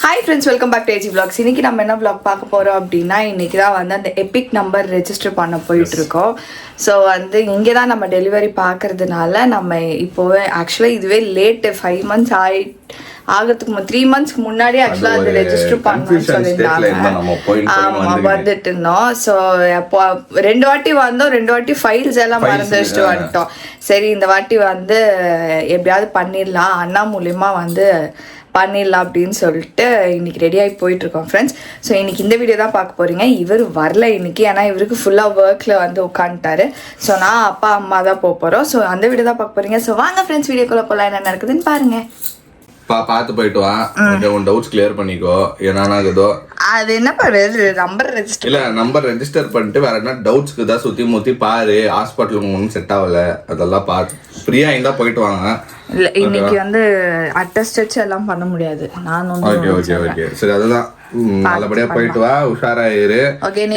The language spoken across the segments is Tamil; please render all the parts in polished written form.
Hi friends, welcome back to AG vlogs. இன்றைக்கி நம்ம என்ன விளாக் பார்க்க போகிறோம் அப்படின்னா, இன்றைக்கி தான் வந்து அந்த எபிக் நம்பர் ரெஜிஸ்டர் பண்ண போயிட்டுருக்கோம். ஸோ வந்து இங்கே தான் நம்ம டெலிவரி பார்க்கறதுனால நம்ம இப்போவே ஆக்சுவலாக இதுவே லேட்டு 5 months ஆகிறதுக்கு 3 months முன்னாடி ஆக்சுவலாக அது ரெஜிஸ்டர் பண்ணணும்னு சொல்லியிருந்தாங்க. ஆமாம், வந்துட்டு இருந்தோம். ஸோ அப்போ 2 வாட்டி வந்தோம், 2 வாட்டி ஃபைல்ஸ் எல்லாம் மறந்து வச்சுட்டு வந்துட்டோம். சரி, இந்த வாட்டி வந்து எப்படியாவது பண்ணிடலாம், அண்ணா மூலியமாக வந்து பண்ணிடலாம் அப்படின்னு சொல்லிட்டு இன்னைக்கு ரெடியாகி போயிட்டுருக்கோம் ஃப்ரெண்ட்ஸ். ஸோ இன்னைக்கு இந்த வீடியோ தான் பார்க்க போகிறீங்க. இவர் வரல இன்னைக்கு, ஏன்னா இவருக்கு ஃபுல்லாக ஒர்க்கில் வந்து உட்காந்துட்டாரு. ஸோ நான் அப்பா அம்மா தான் போகிறோம். ஸோ அந்த வீடியோ தான் பார்க்க போகிறீங்க. ஸோ வாங்க ஃப்ரெண்ட்ஸ், வீடியோக்குள்ளே போகலாம், என்ன நடக்குதுன்னு பாருங்கள். பார்த்து போயிட்டு வா, உன் டவுட்ஸ் கிளியர் பண்ணிக்கோ. ஏன்னா அது என்ன பண்ணுறது, நம்பர் ரெஜிஸ்டர் இல்லை, நம்பர் ரெஜிஸ்டர் பண்ணிட்டு வேற என்ன டவுட்ஸ்க்கு தான் சுற்றி முற்றி பாரு. ஹாஸ்பிட்டலுக்கு ஒன்றும் செட் ஆகலை, அதெல்லாம் பார்த்து ஃப்ரீயாக இருந்தால் போயிட்டு வாங்க. இல்லை, இன்னைக்கு வந்து அட்டஸ்டச் எல்லாம் பண்ண முடியாது. நான் ஓகே ஓகே ஓகே சரி, அதுதான் நல்லபடியாக போயிட்டு வா, உஷாராயிரு.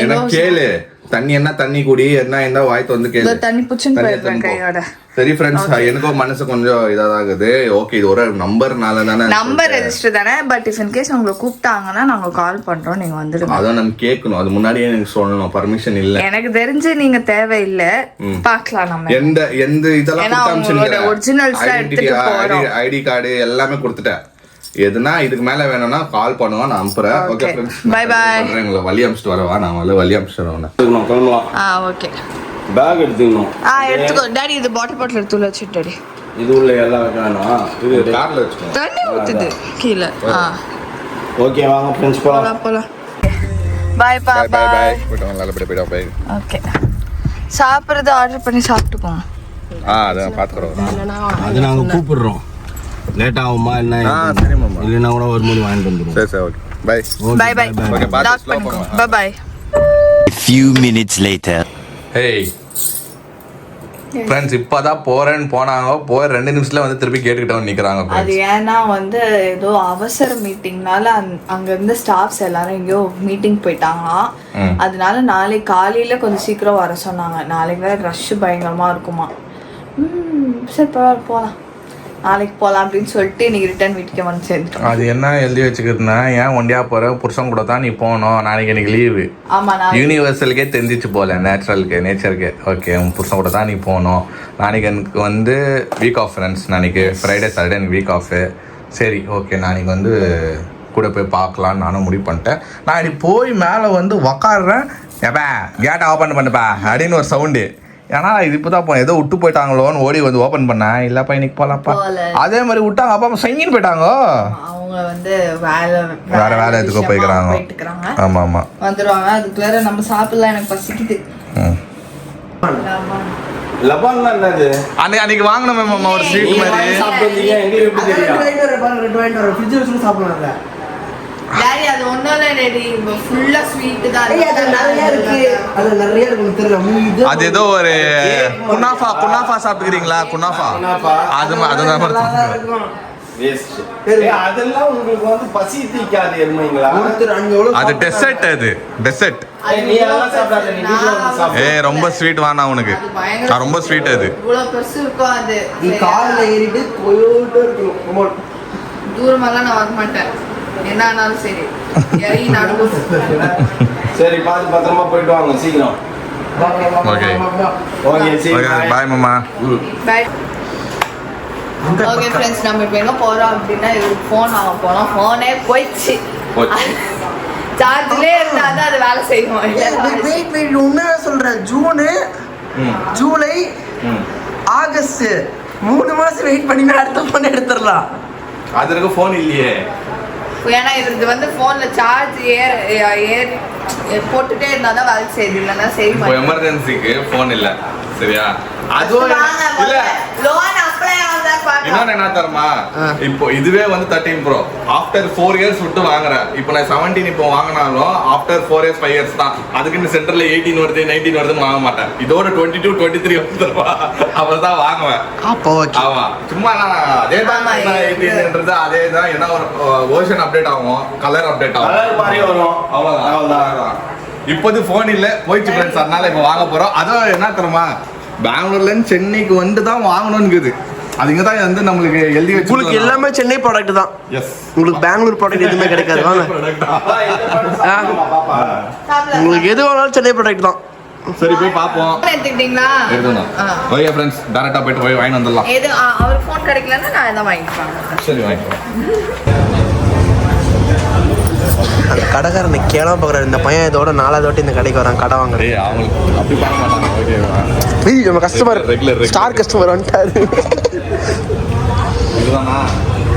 என்ன கேளு, தண்ணி என்ன தண்ணி குடி, என்ன இருந்தா வாய்த்து வந்து கேளு. தண்ணி புச்சுன்னு போயிருக்கேன் கையோட. சரி ஃப்ரெண்ட்ஸ், எனக்கும் மனசு கொஞ்சம் இதாகுது. ஓகே, இது ஒரு நம்பர்னால தானே, நம்பர் ரெஜிஸ்டர் தானே. பட் இஃப் இன் கேஸ் உங்களை கூப்பிட்டாங்கன்னா நாங்க கால் பண்றோம், நீங்க வந்துடுங்க. அதான் நம்ம கேட்கணும், அது முன்னாடியே எனக்கு சொல்லணும், பர்மிஷன் இல்ல. எனக்கு தெரிஞ்சு நீங்க தேவையில்லை, பார்க்கலாம். நம்ம எந்த இதெல்லாம் ஒரிஜினல்ஸ் ஐடி கார்டு எல்லாமே கொடுத்துட்டேன். எதுனா இதுக்கு மேல வேணும்னா கால் பண்ணுவோம், நான் அனுப்புறேன். Okay friends, bye bye. உங்களை வழி அனுப்பிச்சிட்டு வரவா, நான் வழி அனுப்பிச்சிட்டு வரேன். கிளம்பலாம். ஓகே, பேக் எடுத்துக்கணும். எடுத்துக்கோ டாடி. இது பாட்டில் எடுத்து உள்ள வச்சுட்டு டாடி. இது உள்ள எல்லாம் வைக்கணும். இது கார்ல வச்சுக்கோ, தண்ணி ஊத்துது கீழே. ஓகே, வாங்க ஃப்ரெண்ட்ஸ் போலாம். Bye bye bye bye. போய்ட்டு வாங்க, நல்லபடியா போய்ட்டு பை. ஓகே, சாப்பிடுறது ஆர்டர் பண்ணி சாப்பிட்டுக்கோங்க. அத பாத்துக்கறோம். அது நாங்க கூப்பிடுறோம். லேட் ஆகுமா என்ன? சரி மாமா, இல்லனா கூட வரும்போது வாங்கிட்டு வந்துருவோம். சரி சரி, okay bye bye bye. Okay, பாத்து ஸ்லோ பண்ணுங்க. பண்ணுங்க. Bye bye. A few minutes later. Hey friends, இப்பதான் போறேன்னு போனாங்க, போய் 2 நிமிஷத்துல வந்து திருப்பி கேட்டுக்கிட்டு வந்து நிக்கிறாங்க. அது ஏன்னா வந்து ஏதோ அவசர மீட்டிங்னால அங்க இருந்த ஸ்டாஃப்ஸ் எல்லாரும் எங்கேயோ மீட்டிங் போயிட்டாங்களாம். அதனால நாளைக்கு காலையில கொஞ்சம் சீக்கிரம் வர சொன்னாங்க. நாளைக்கு வேற ரஷ் பயங்கரமா இருக்குமா. சரி பரவாயில்ல, போலாம், நாளைக்கு போகலாம் அப்படின்னு சொல்லிட்டு இன்னைக்கு ரிட்டர்ன் வீட்டுக்கு வந்து சேர்ந்துட்டோம். அது என்ன எழுதி வச்சுக்கிறதுனா, ஏன் ஒண்டியா போற, புருஷன் கூட தான் நீ போகணும், நாளைக்கு எனக்கு லீவு. ஆமா, யூனிவர்சலுக்கே தெரிஞ்சிச்சு போல, நேச்சருக்கு. ஓகே, உன் புருஷன் கூட தான் நீ போகணும். நாளைக்கு எனக்கு வந்து வீக் ஆஃப் ஃப்ரெண்ட்ஸ், நாளைக்கு ஃப்ரைடே சாட்டர்டே எனக்கு வீக் ஆஃபு. சரி ஓகே, நாளைக்கு வந்து கூட போய் பார்க்கலான்னு நானும் முடிவு பண்ணிட்டேன். நான் இப்படி போய் மேலே வந்து உக்காடுறேன். ஏப்பா கேட்டை ஓப்பன் பண்ணுப்பா அப்படின்னு ஒரு சவுண்டு. ஏன்னா இது இப்போ தான் ஏதோ விட்டு போயிட்டாங்களோன்னு ஓடி வந்து ஓப்பன் பண்ணேன். இல்லப்பா இன்னைக்கு போகலாம்ப்பா. அதே மாதிரி விட்டாங்க, அப்பா அம்மா சங்கின்னு போயிட்டாங்க. அவங்க வந்து வேலை எதுக்கோ போய்க்கிறாங்க. ஆமா ஆமா, வந்துருவாங்க. அதுக்குள்ள நம்ம சாப்பிடலாம், எனக்கு பசிக்குது. லபான்லாம் என்னது? அன்னைக்கு வாங்கினோமே மாமா ஒரு ஸ்வீட் மாதிரி. சாப்பிட்டீங்க, எங்களுக்கு எப்படி தெரியும்? ஃப்ரிட்ஜ் வச்சு சாப்பிடலாம்ல டாடி. அது ஒண்ணும் இல்ல டாடி, ஃபுல்லா ஸ்வீட் தான். அது நிறைய இருக்கு, அது நிறைய இருக்கு தெரியல. அது ஏதோ ஒரு குனாஃபா சாப்பிட்டுக்கிறீங்களா? குனாஃபா அதுதான் வேஸ்ட். அதெல்லாம் உங்களுக்கு வந்து பசி தீக்காது எருமைங்களா? அது டெசர்ட். அது டெசர்ட். நீ எல்லாம் சாப்பிடாத, நீ வீட்ல வந்து சாப்பிடு. ரொம்ப ஸ்வீட் வேணா உனக்கு, ரொம்ப ஸ்வீட். அது இவ்வளவு பெருசு இருக்கும். அது நீ கார்ல ஏறிட்டு போயிட்டே இருக்கணும். தூரமெல்லாம் நான் வர மாட்டேன், என்ன ஆனாலும் சரி. சரி, பார்த்து பத்திரமா போயிட்டு வாங்க, சீக்கிரம். ஓகே ஓகே, சீக்கிரம். பாய் மாமா. பை. ஓகே ஃப்ரெண்ட்ஸ், நம்ம இப்போ எங்கே போகிறோம் அப்படின்னா, இவருக்கு ஃபோன் வாங்க போனோம். ஃபோனே போயிடுச்சு. சார்ஜ்லேயே இருந்தால் தான் அது வேலை செய்யும். வெயிட் உண்மையாக சொல்கிறேன். ஜூலை ஆகஸ்ட் 3 மாதம் வெயிட் பண்ணி அடுத்த ஃபோன் எடுத்துடலாம். அதற்கு ஃபோன் இல்லையே. ஏன்னா இது வந்து ஃபோனில் சார்ஜ் ஏறி போட்டுட்டே இருந்தால் தான் வேலை செய்யுது, இல்லைன்னா சரி. இப்போ எமர்ஜென்சிக்கு ஃபோன் இல்லை, சரியா? அதுவும் இல்ல, லோன் அப்ளை ஆகுதா பாருங்க. இன்னொன்னு என்ன தரமா, இப்போ இதுவே வந்து 13 Pro ஆஃப்டர் 4 years விட்டு வாங்குறேன். இப்போ நான் 17 இப்போ வாங்கினாலும் ஆஃப்டர் 4 years 5 years தான். அதுக்கு இந்த சென்டர்ல 18 வருது 19 வருதுன்னு வாங்க மாட்டேன். இதோட 22 23 வந்துருவா, அவதான் வாங்குவேன். அப்போ ஆமா, சும்மா அதே தான். 18ன்றது அதே தான், என்ன ஒரு வெர்ஷன் அப்டேட் ஆகும், கலர் அப்டேட் ஆகும், அவ்வளவுதான். இப்போது ஃபோன் இல்லை, போயிடுச்சு ஃப்ரெண்ட்ஸ். அதனால இப்போ வாங்க போறோம். அதுவும் என்ன தரமா, பெங்களூர்ல இருந்து சென்னைக்கு வந்து தான் வாங்கணும்னு இருக்குது. அது இங்க தான் வந்து நம்மளுக்கு எழுதி வச்சு உங்களுக்கு எல்லாமே சென்னை ப்ராடக்ட் தான். எஸ் உங்களுக்கு பெங்களூர் ப்ராடக்ட் எதுவுமே கிடைக்காது. வாங்க, பாப்பா உங்களுக்கு எது வேணாலும் சென்னை ப்ராடக்ட் தான். சரி போய் பாப்போம். எடுத்துக்கிட்டீங்களா? ஓகே ஃப்ரெண்ட்ஸ், டைரக்டா போயிட்டு போய் வாங்கி வந்துடலாம். எது அவர் ஃபோன் கிடைக்கலன்னா நான் இதை வாங்கிக்கலாம். சரி வாங்கிக்கலாம். அந்த கடைக்காரனை கேளாம பார்க்குறாரு. இந்த பையன் இதோட 4வது வாட்டி இந்த கடைக்கு வரான் கடை வாங்க. டேய் அவங்களுக்கு அப்படி பார்க்க மாட்டாங்க. ஓகேவா? நம்ம கஸ்டமர் Regular. ஸ்டார் கஸ்டமர் வந்துட்டாரு. இதுதானா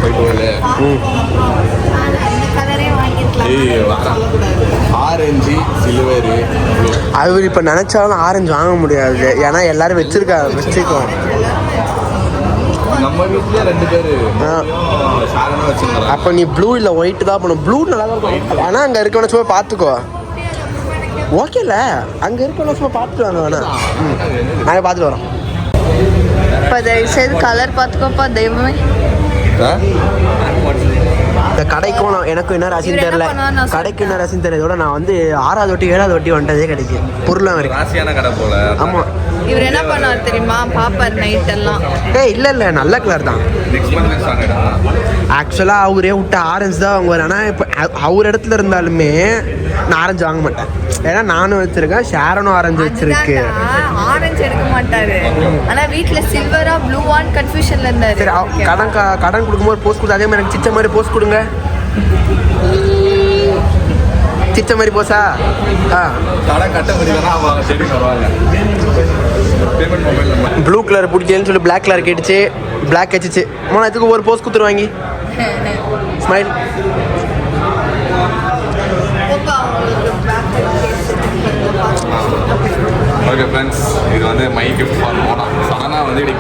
போயிட்டு வரல. இந்த கலரே வாங்கிருக்கலாம். ஏய் வாடா. Orange silver blue. அவர் இப்போ நினைச்சாலும் ஆரஞ்சு வாங்க முடியாது. ஏன்னா எல்லாரும் வச்சிருக்கோம். நம்ம வீட்லயே 2 பேரு சாரனா வச்சிருக்காங்க. அப்போ நீ ப்ளூ இல்லை ஒயிட் தான் பண்ணும். ப்ளூ நல்லா தான் இருக்கும். ஆனால் அங்கே இருக்கவன சும்மா பார்த்துக்கோ. ஓகேல அங்கே இருக்கவன சும்மா பார்த்துட்டு வாங்க. வேணா நாங்கள் பார்த்துட்டு வரோம். இப்போ தயவுசெய்து கலர் பார்த்துக்கோப்பா தெய்வமே. இந்த கடைக்கும் எனக்கும் என்ன ராசின்னு இவர் என்ன தெரியல. பண்ணுவாருன்னு நான் கடைக்கு என்ன ராசின்னு தெரியல. நான் வந்து 6வது வாட்டி 7வது வாட்டி வந்துட்டதே கிடைக்கும் பொருளாக இருக்கு. ராசியான கடை போல. ஆமாம். இவர் என்ன பண்ணுவார் தெரியுமா? பாப்பார் நைட் எல்லாம். இல்லை நல்ல கலர் தான். நெக்ஸ்ட் மந்த் ஸ்டாண்டர்டா. ஆக்சுவலாக அவரே விட்ட ஆரஞ்சு தான் வாங்குவார். ஆனால் இப்போ அவர் இடத்துல இருந்தாலுமே நான் ஆரஞ்சு வாங்க மாட்டேன். ஏன்னா நானும் வச்சிருக்கேன், ஷேரனும் ஆரஞ்சு வச்சிருக்கு. ஆரஞ்சு எடுக்க மாட்டாரு. ஆனா வீட்ல சில்வரா ப்ளூவான்னு கன்ஃபியூஷன்ல இருந்தாரு. சரி கடன் கொடுக்கும்போது போஸ்ட் கொடுத்து அதே மாதிரி எனக்கு சிச்ச மாதிரி போஸ்ட் கொடுங்க. சிச்ச மாதிரி போஸா? கடை கட்ட முடியலன்னா அவங்க சரி பரவாயில்ல. Payment mobile number. Blue colour பிடிக்கலன்னு சொல்லி பிளாக் கலர் கேட்டுச்சு. பிளாக் வச்சுச்சு. இதுக்கு ஒரு போஸ்ட் கொடுத்துருவாங்க. ஸ்மைல். ஓகே ஃப்ரெண்ட்ஸ், இது வந்து மை கிஃப்ட் ஃபார் மோனா. சடனாக வந்து இப்படி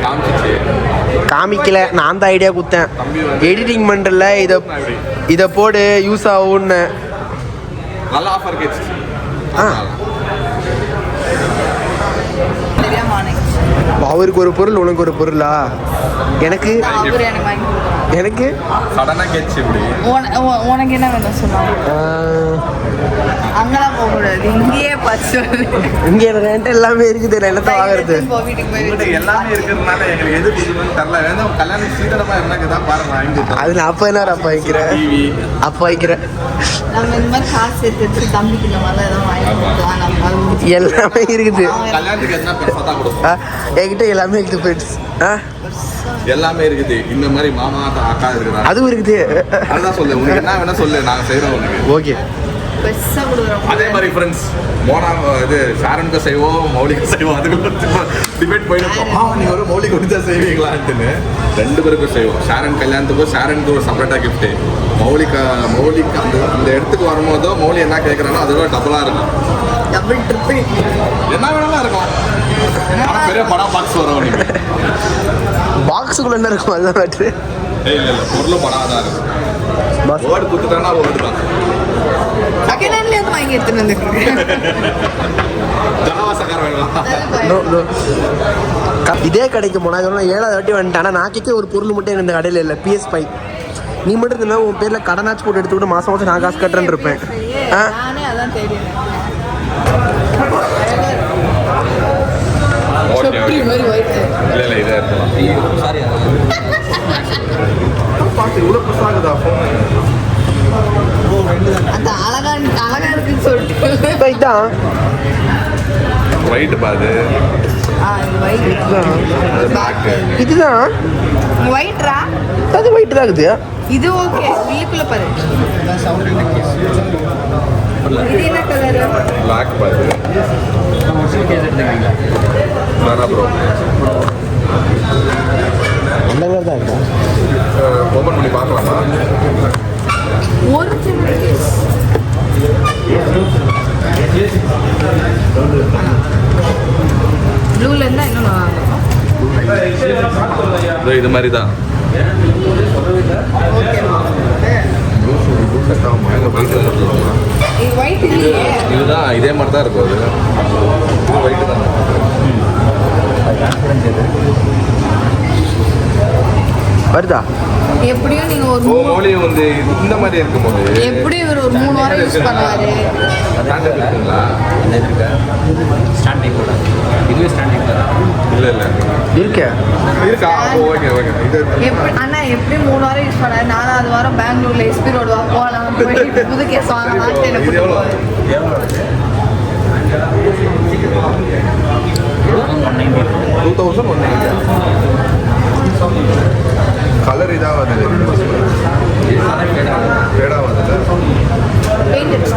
காமிக்கல, நான் தான் ஐடியா கொடுத்தேன். எடிட்டிங் பண்ணுறல இதை போடு யூஸ் ஆகும்னு. நல்ல ஆஃபர் கேட்ச்சு. அவருக்கு ஒரு பொருள் உனக்கு ஒரு பொருளா? எனக்கு எனக்கு சடனாக கேட்ச்சு இப்படி. உனக்கு என்ன வேணும் சொல்லுவாங்க. அங்கெல்லாம் போக கூடாது, இங்கேயே பார்த்து இங்கே என்கிட்ட எல்லாமே இருக்குது. என்னத்தை வாங்குறது? எல்லாமே இருக்கிறதுனால எங்களுக்கு எது புதுன்னு தெரியல. வேணும் கல்யாணம் சீக்கிரமா எனக்கு தான் பாருங்க வாங்கிட்டு. அது நான் அப்போ என்ன அப்போ வைக்கிறேன். அப்போ வைக்கிறேன். நம்ம இந்த மாதிரி காசு எடுத்து தம்பிக்கு இந்த மாதிரி எதாவது வாங்கி எல்லாமே இருக்குது. கல்யாணத்துக்கு என்ன பெருசாக தான் கொடுப்போம். என்கிட்ட எல்லாமே இருக்குது ஃப்ரெண்ட்ஸ். எல்லாமே இருக்குது. இந்த மாதிரி மாமா அக்கா இருக்கிறாங்க, அதுவும் இருக்குது. அதுதான் சொல்லு. உனக்கு என்ன வேணா சொல்லு, நாங்கள் செய்கிறோம் உனக்கு. ஓகே. அதே மாதிரி ஃப்ரெண்ட்ஸ், மோனா இது ஷாரனுக்கு செய்வோம், மௌலிக்கு செய்வோம். அதுக்கு டிபேட் போயிட்டு நீ ஒரு மௌலி கொடுத்தா செய்வீங்களான்ட்டுன்னு 2 பேருக்கும் செய்வோம். ஷாரன் கல்யாணத்துக்கும் ஷாரனுக்கு ஒரு செப்பரேட்டாக கிஃப்ட்டு. மௌலிக்கு அந்த இடத்துக்கு வரும்போதோ மௌலி என்ன கேட்குறானோ அதோட டபுளாக இருக்கும். டபுள் ட்ரிபிள் என்ன வேணாலும் இருக்கும். ஆனால் பெரிய படம் பாக்ஸ் வரும். நீங்கள் பாக்ஸுக்குள்ள என்ன இருக்கும்? அதுதான் மேட்ரு. இல்லை பொருளும் படம் தான் இருக்கும். வேர்டு கொடுத்துட்டாங்கன்னா வேர்டு தான். செகண்ட் ஹேண்ட்ல இருந்து வாங்கி எடுத்துட்டு வந்துருக்கேன். ஜனவாசக்கார வேணும். இதே கடைக்கு போனா 7வது வாட்டி வந்துட்டானா நாக்கே ஒரு பொருள் மட்டும் இந்த கடையில் இல்லை. PS5 நீ மட்டும் இருந்தா உன் பேர்ல கடனாச்சு போட்டு எடுத்துக்கிட்டு மாசம் நான் காசு கட்டுறேன்னு இருப்பேன். நானே அதான் தெரியும். இல்லை இதாக இருக்கலாம். சாரி பார்த்து இவ்வளோ புதுசாகுதா ஃபோன். அந்த அழகா இருக்குன்னு சொல்லிட்டு இதான் ஒயிட் பாது. இதுதான் ஒயிட்ரா. அது ஒயிட் தான் இருக்குது. இது ஓகே. உள்ளுக்குள்ள பாரு. இது என்ன கலர்? பிளாக் பாது. வேணா ப்ரோ. அந்த கலர் தான் இருக்கா? ஓப்பன் பண்ணி பார்க்கலாமா? ஒரு ப்ளூல இருந்தா இன்னும் இது மாதிரி தான். இதுதான் இதே மாதிரி தான் இருக்கும். அது ஒயிட்டு தான். வருதா? எப்படியும் நீங்க ஒரு மொழி வந்து இந்த மாதிரி இருக்கும்போது எப்படி இவர் ஒரு 3 வாரம் யூஸ் பண்ணுவாரு. இல்லை இல்லை இருக்கே இருக்கா? ஓகே ஓகே இது எப்படி அண்ணா எப்படி 3 வாரம் யூஸ் பண்ணாரு. 4வது வாரம் பெங்களூர்ல எஸ்பி ரோடு போகலாம் போயிட்டு புது கேஸ் வாங்கலாம்னு எனக்கு இது எவ்வளோ? 2190. கலர் இதாக வருது, ஃபேடாக வருது. பெயிண்ட் அடிச்சு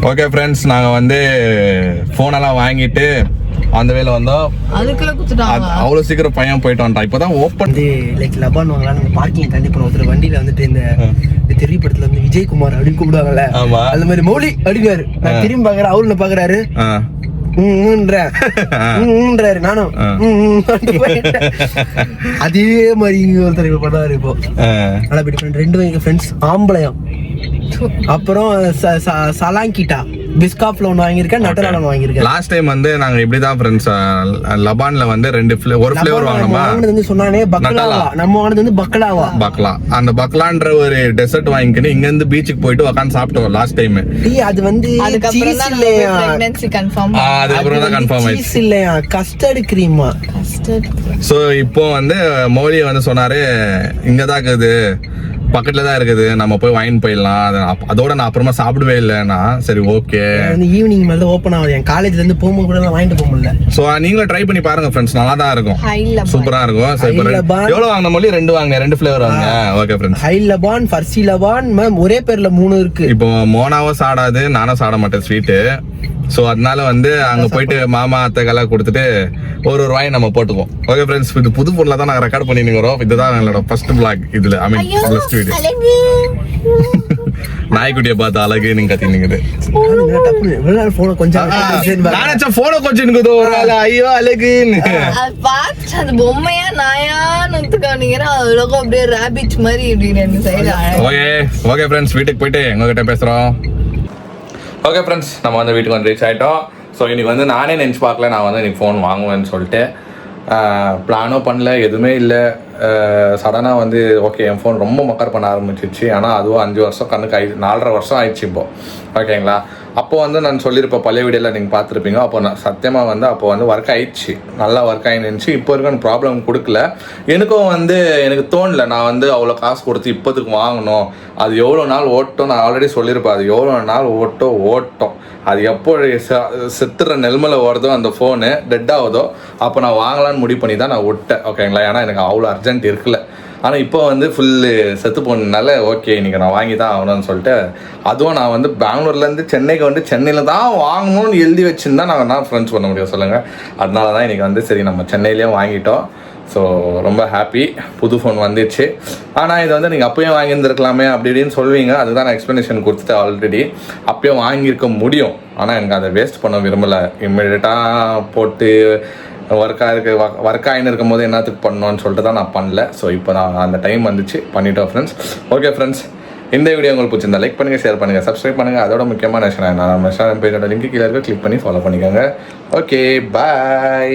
ஓகே ஃப்ரெண்ட்ஸ், நாங்கள் வந்து ஃபோனெல்லாம் வாங்கிட்டு அந்த வேலை வந்தோம். அதுக்குள்ள குத்துட்டாங்க. அவ்வளோ சீக்கிரம் பையன் போயிட்டு வந்துட்டான். இப்போ தான் ஓப்பன் வந்து லைக் லபான் வாங்கலாம். நம்ம பார்க்கிங் கண்டிப்பாக ஒருத்தர் வண்டியில் வந்துட்டு இந்த தெரிய படத்துல வந்து விஜயகுமார் அப்படின்னு கூப்பிடுவாங்கல்ல, ஆமா. அந்த மாதிரி மௌலி அப்படிங்காரு. நான் திரும்பி பாக்குறேன், அவரு என்ன பாக்குறாரு, நானும் அதே மாதிரி ஒருத்தர் பண்ணாரு. இப்போ நல்லா போயிட்டு 2 ஃப்ரெண்ட்ஸ் ஆம்பளையம். அப்புறம் சலாங்கிட்டா பிஸ்காப்ல ஒன்று வாங்கியிருக்கேன், நட்டரா ஒன்று வாங்கியிருக்கேன். லாஸ்ட் டைம் வந்து நாங்கள் இப்படி தான் ஃப்ரெண்ட்ஸ் லபான்ல வந்து ஒரு ஃப்ளேவர் வாங்கினோமா. வந்து சொன்னானே பக்லாவா, நம்ம வாங்கினது வந்து பக்லாவா. பக்லா, அந்த பக்லான்ற ஒரு டெசர்ட் வாங்கிக்கிட்டு இங்க இருந்து பீச்சுக்கு போயிட்டு உட்காந்து சாப்பிட்டோம் லாஸ்ட் டைம். அது வந்து அதுக்கப்புறம் தான் பிரெக்னன்சி கன்ஃபார்ம். அதுக்கப்புறம் தான் கன்ஃபார்ம் ஆயிடுச்சு. சீஸ் இல்லையா, கஸ்டர்ட் கிரீமா. ஸோ இப்போ வந்து மௌலி வந்து சொன்னாரு, இங்க தான் இருக்குது, பக்கத்துல தான் இருக்குது, நம்ம போய் வாங்கி போயிடலாம். அதோட நான் அப்புறமா சாப்பிடவே இல்லைன்னா சரி ஓகே. ஈவினிங் மேல ஓப்பன் ஆகுது. என் காலேஜ்ல இருந்து போகும்போது கூட வாங்கிட்டு போக முடியல. சோ நீங்களும் ட்ரை பண்ணி பாருங்க ஃப்ரெண்ட்ஸ், நல்லா தான் இருக்கும், சூப்பரா இருக்கும். எவ்வளவு வாங்கின மொழி? 2 வாங்க, 2 ஃபிளேவர் வாங்க. ஓகே ஃப்ரெண்ட்ஸ், ஹை லபான், ஃபர்சி லபான், மேம் ஒரே பேர்ல 3 இருக்கு. இப்போ மோனாவும் சாடாது, நானும் சாட மாட்டேன் ஸ்வீட்டு. ஸோ அதனால வந்து அங்கே போயிட்டு மாமா அத்தைக்கெல்லாம் கொடுத்துட்டு ஒரு வாய் நம்ம போட்டுக்குவோம். ஓகே ஃப்ரெண்ட்ஸ், இது புது பொருளாக தான் நாங்கள் ரெக்கார்ட் பண்ணிட்டு வரோம். இதுதான் எங்களோட ஃபர்ஸ்ட் பிளாக் இதில், ஐ மீன் ஃபர்ஸ்ட் வீடியோ. நாய்க்குட்டியை பார்த்து அழகு நீங்க கத்தினுங்குது. போன கொஞ்சம் ஐயோ அழகுன்னு அது பொம்மையா நாயான்னு ஒத்துக்கானீங்கன்னா அவ்வளோக்கும் அப்படியே ரேபிட் மாதிரி இப்படி சைடு. ஓகே ஓகே ஃப்ரெண்ட்ஸ், வீட்டுக்கு போயிட்டு எங்ககிட்ட பேசுகிறோம். ஓகே ஃப்ரெண்ட்ஸ், நம்ம வந்து வீட்டுக்கு வந்து ரீச் ஆகிட்டோம். ஸோ இன்றைக்கி வந்து நானே நினச்சி பார்க்கல நான் வந்து இன்றைக்கி ஃபோன் வாங்குவேன்னு சொல்லிட்டு. பிளானும் பண்ணல, எதுவுமே இல்லை. சடனாக வந்து ஓகே என் ஃபோன் ரொம்ப மக்கர் பண்ண ஆரம்பிச்சிச்சு. ஆனால் அதுவும் 5 வருஷம் கண்ணுக்கு 4.5 வருஷம் ஆயிடுச்சு இப்போது. ஓகேங்களா, அப்போது வந்து நான் சொல்லியிருப்பேன், பழைய வீடியோவில் நீங்கள் பார்த்துருப்பீங்க. அப்போ நான் சத்தியமாக வந்து அப்போ வந்து ஒர்க் ஆயிடுச்சு, நல்லா ஒர்க் ஆகிருந்துச்சு. இப்போ இருக்க ப்ராப்ளம் கொடுக்கல. எனக்கும் வந்து எனக்கு தோணலை நான் வந்து அவ்வளோ காசு கொடுத்து இப்போதுக்கு வாங்கணும். அது எவ்வளோ நாள் ஓட்டும், நான் ஆல்ரெடி சொல்லியிருப்பேன், அது எவ்வளோ நாள் ஓட்டும். அது எப்போ செத்துற நெல்மையில் ஓடுதோ, அந்த ஃபோனு டெட் ஆகுதோ, அப்போ நான் வாங்கலான்னு முடிவு பண்ணி தான் நான் விட்டேன். ஓகேங்களா, ஏன்னா எனக்கு அவ்வளோ அர்ஜென்ட் இருக்குல்ல. ஆனால் இப்போ வந்து ஃபுல்லு செத்து போனதுனால ஓகே இன்றைக்கி நான் வாங்கி தான் ஆகணும்னு சொல்லிட்டு, அதுவும் நான் வந்து பெங்களூர்லேருந்து சென்னைக்கு வந்து சென்னையில் தான் வாங்கணும்னு எழுதி வச்சுருந்தா நாங்கள் என்ன ஃப்ரெண்ட்ஸ் பண்ண முடியும் சொல்லுங்கள். அதனால தான் இன்றைக்கி வந்து சரி நம்ம சென்னையிலேயே வாங்கிட்டோம். ஸோ ரொம்ப ஹாப்பி, புது ஃபோன் வந்துடுச்சு. ஆனால் இது வந்து நீங்கள் அப்போயும் வாங்கியிருந்துருக்கலாமே அப்படி இப்படின்னு சொல்லுவீங்க. அதுதான் நான் எக்ஸ்ப்ளனேஷன் கொடுத்துட்டு ஆல்ரெடி அப்போயும் வாங்கியிருக்க முடியும். ஆனால் எனக்கு அதை வேஸ்ட் பண்ண விரும்பலை. இம்மிடியட்டாக போட்டு ஒர்க் ஆகின்னு இருக்கும் போது என்னத்துக்கு பண்ணணும்னு சொல்லிட்டு தான் நான் பண்ணல. ஸோ இப்போ நான் அந்த டைம் வந்துச்சு, பண்ணிட்டோம் ஃப்ரெண்ட்ஸ். ஓகே ஃப்ரெண்ட்ஸ், இந்த வீடியோ உங்களுக்கு பிடிச்சிருந்தா லைக் பண்ணுங்கள், ஷேர் பண்ணுங்கள், சப்ஸ்கிரைப் பண்ணுங்கள். அதோட முக்கியமான விஷயம் நான் நம்ம பேஜோட லிங்க் கீழே இருக்க கிளிக் பண்ணி ஃபாலோ பண்ணிக்கோங்க. Okay bye.